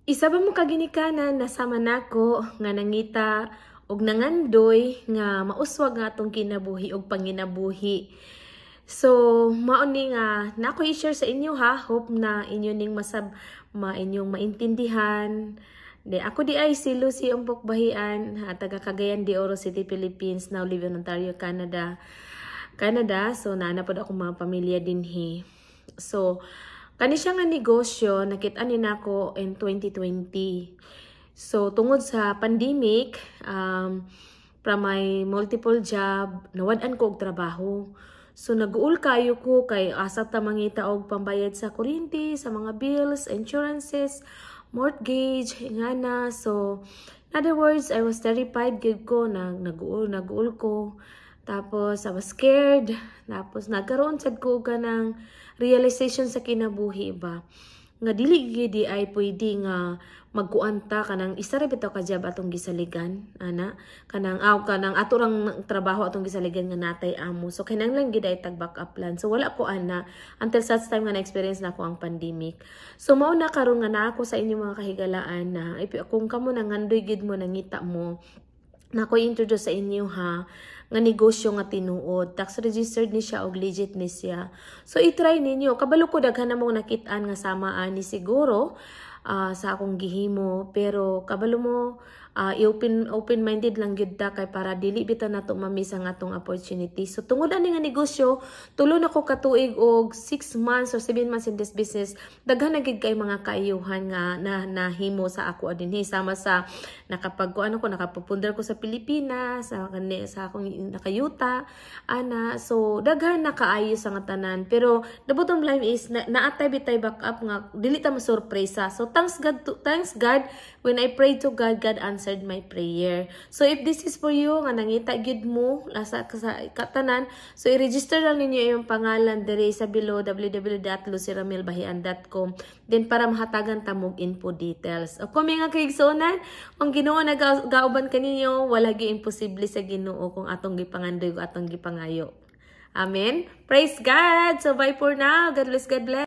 Isa ba mo kaginikanan nasama nako nga nangita og nangandoy nga mauswag nga atong kinabuhi og panginabuhi. So, mao ni nga nako i-share sa inyo ha. Hope na inyo ning inyong maintindihan. Ako di ay si Lucy Umpok Bahian, taga Cagayan de Oro City, Philippines, now live in Ontario, Canada. So naana pod ako mga pamilya dinhi. So, kani siya nga negosyo, nakita ni nako in 2020. So, tungod sa pandemic, from my multiple job, nawad-an ko og trabaho. So, nag-uul kayo ko kay asa ta mangita og pambayad sa kuryente, sa mga bills, insurances, mortgage, ingana. So, in other words, I was terrified gid ko, nag-uul ko. Tapos, I was scared. Tapos, nagkaroon sad ko ng realization sa kinabuhi ba. Nga dili gidi ay pwede nga magkuanta kanang isa ra bitaw ka job atong gisaligan ana kanang aturang trabaho atong gisaligan nga natay amo. So kinahanglan gid ay tag backup plan. So wala ko ana until such time nga na experience na ko ang pandemic. So mao na karon nga naa ko sa inyo mga kahigalaan na kung kamo nangandoy gid mo nangita mo na ko introduce sa inyo ha nga negosyo nga tinuod, tax registered ni siya og legit ni siya. So i-try ninyo, kabalo ko daghan na mo nakit-an nga samaan ni siguro sa akong gihimo, pero kabalo mo open-minded lang gyud ta kay para dili bitaw nato ma-miss ang atong opportunity. So tungod ani nga negosyo, tulo na ko katuig og 6 months or 7 months in this business, daghan na gid kay mga kaayuhan nga nahimo sa ako dinhi sama sa nakapupundar ko sa Pilipinas, sa akong nakayuta ana. So daghan na kaayo sa nga tanan, pero the bottom line is naatay bitay back up nga dili ta masurpresa. So thanks God when I prayed to God, God answered my prayer. So if this is for you nga nangita gid mo sa katanan, so i-register lang ninyo yung pangalan diri sa below www.lucyramilbahian.com, then para mahatagan ta mog info details. O kung mga kaigsunan, kung Ginoo nagauban kaninyo, wala gyud imposible sa Ginoo kung atong gipangandoy o atong gipangayo. Amen. Praise God. So bye for now. God bless.